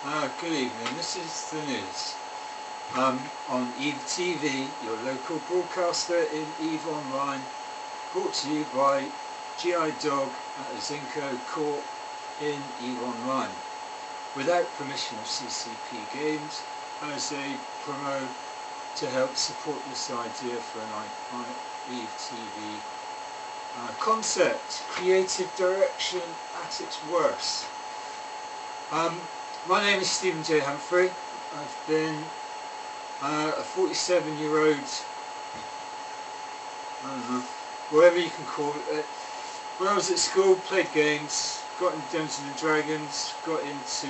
Good evening, this is the news. On AVI TV, your local broadcaster in EVE Online, brought to you by GI Dog at Zinco Court in EVE Online, without permission of CCP Games, as a promo to help support this idea for an iconic EVE TV concept, creative direction at its worst. My name is Stephen J. Humphrey. I've been a 47-year-old, whatever you can call it. When I was at school, played games, got into Dungeons and Dragons, got into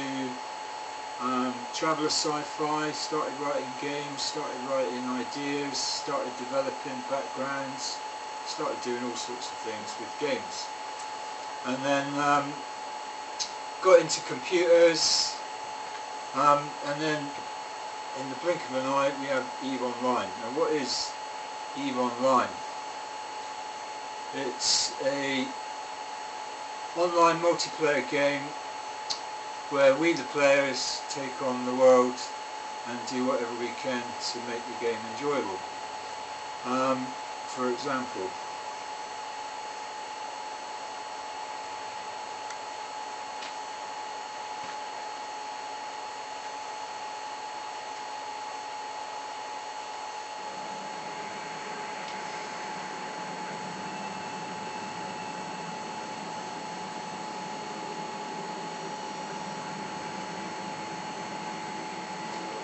traveller sci-fi, started writing games, started writing ideas, started developing backgrounds, started doing all sorts of things with games. And then got into computers, and then in the blink of an eye we have EVE Online. Now what is EVE Online? It's a online multiplayer game where we the players take on the world and do whatever we can to make the game enjoyable. For example,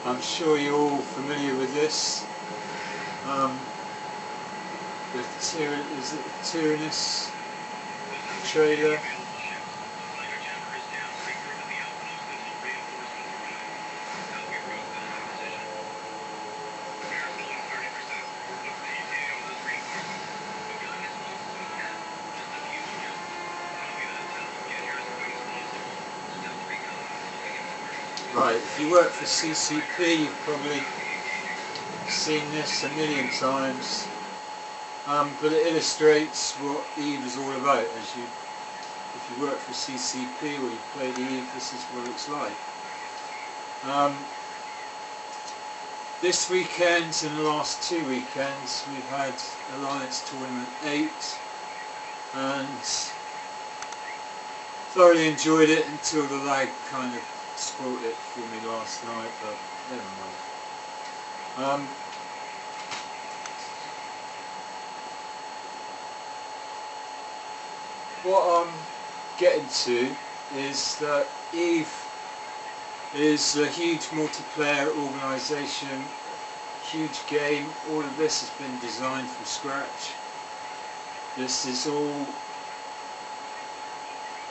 I'm sure you're all familiar with this. Is it the Tyrannus trailer? Right, if you work for CCP, you've probably seen this a million times, but it illustrates what EVE is all about. If you work for CCP or you played EVE, this is what it's like. This weekend and the last 2 weekends we've had Alliance Tournament 8 and thoroughly enjoyed it until the lag kind of spoiled it for me last night, but never mind. What I'm getting to is that EVE is a huge multiplayer organisation, huge game. All of this has been designed from scratch. This is all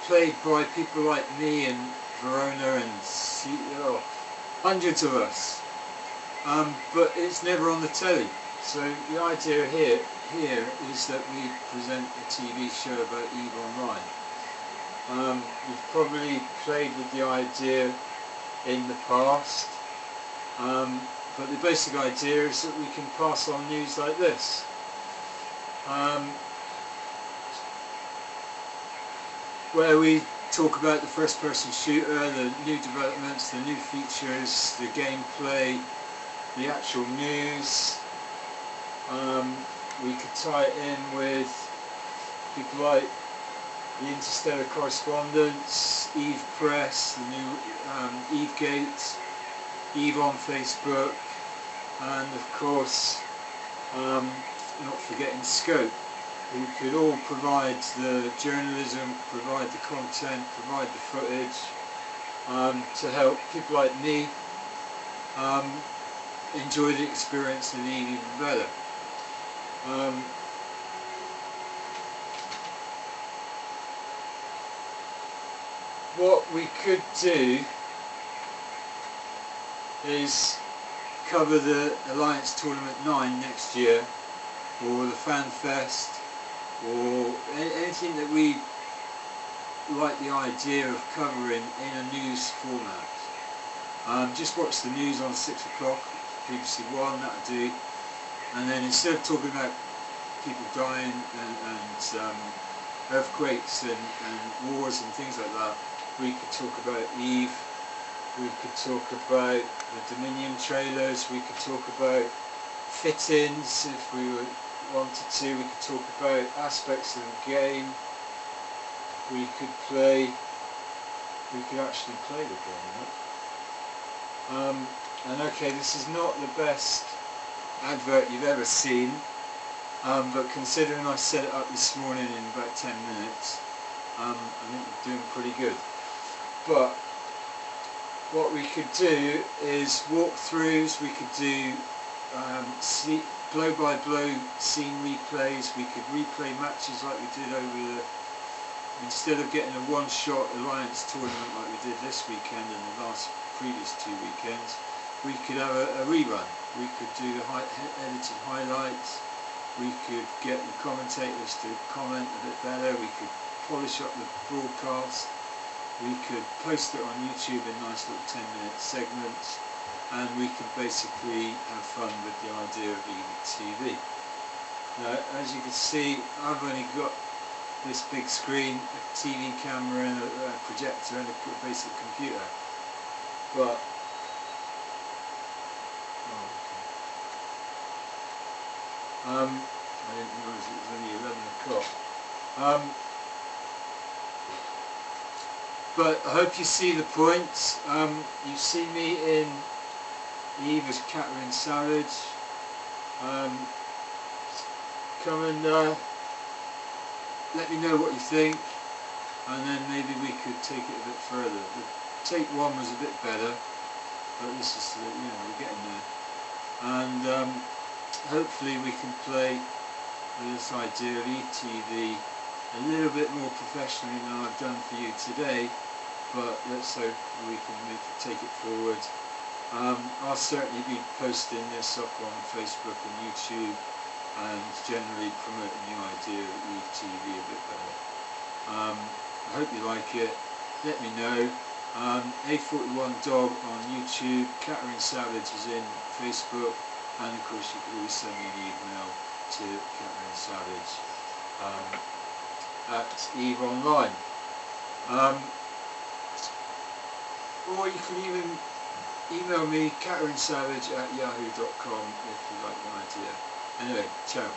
played by people like me and Verona and hundreds of us, but it's never on the telly. So the idea here is that we present a TV show about EVE Online. You've probably played with the idea in the past, but the basic idea is that we can pass on news like this. Where we talk about the first-person shooter, the new developments, the new features, the gameplay, the actual news. We could tie it in with people like the Interstellar Correspondence, EVE Press, the new EVE Gate, EVE on Facebook, and of course, not forgetting Scope, who could all provide the journalism, provide the content, provide the footage, to help people like me enjoy the experience of EVE even better. What we could do is cover the Alliance Tournament 9 next year, or the Fan Fest, or anything that we like the idea of covering in a news format. Just watch the news on 6 o'clock, BBC One, that'll do, and then instead of talking about people dying and earthquakes and wars and things like that, we could talk about EVE We could talk about the Dominion trailers, we could talk about fit-ins if we wanted to, we could talk about aspects of the game, we could actually play the game, right? And okay, this is not the best advert you've ever seen, but considering I set it up this morning in about 10 minutes, I think we're doing pretty good. But what we could do is walkthroughs, we could do blow-by-blow scene replays, we could replay matches like we did over the, instead of getting a one-shot Alliance tournament like we did this weekend and the previous 2 weekends, we could have a rerun. We could do the edited highlights, we could get the commentators to comment a bit better, we could polish up the broadcast, we could post it on YouTube in nice little 10-minute segments, and we could basically have fun with the idea of TV. Now, as you can see, I've only got this big screen, a TV camera and a projector and a basic computer. But I didn't realise it was only 11 o'clock. But I hope you see the point. You see me in Eve as Catherine Savage. Come and let me know what you think, and then maybe we could take it a bit further. The take 1 was a bit better, but this is, we're getting there. And hopefully we can play with this idea of ETV a little bit more professionally than I've done for you today, but let's hope we can take it forward. I'll certainly be posting this up on Facebook and YouTube and generally promoting the idea of ETV a bit better. I hope you like it. Let me know. A41 Dog on YouTube, Catherine Savage is in Facebook, and of course you can always send me an email to Catherine Savage at Eve Online. Or you can even email me, catherinesavage@yahoo.com, if you like the idea. Anyway, ciao.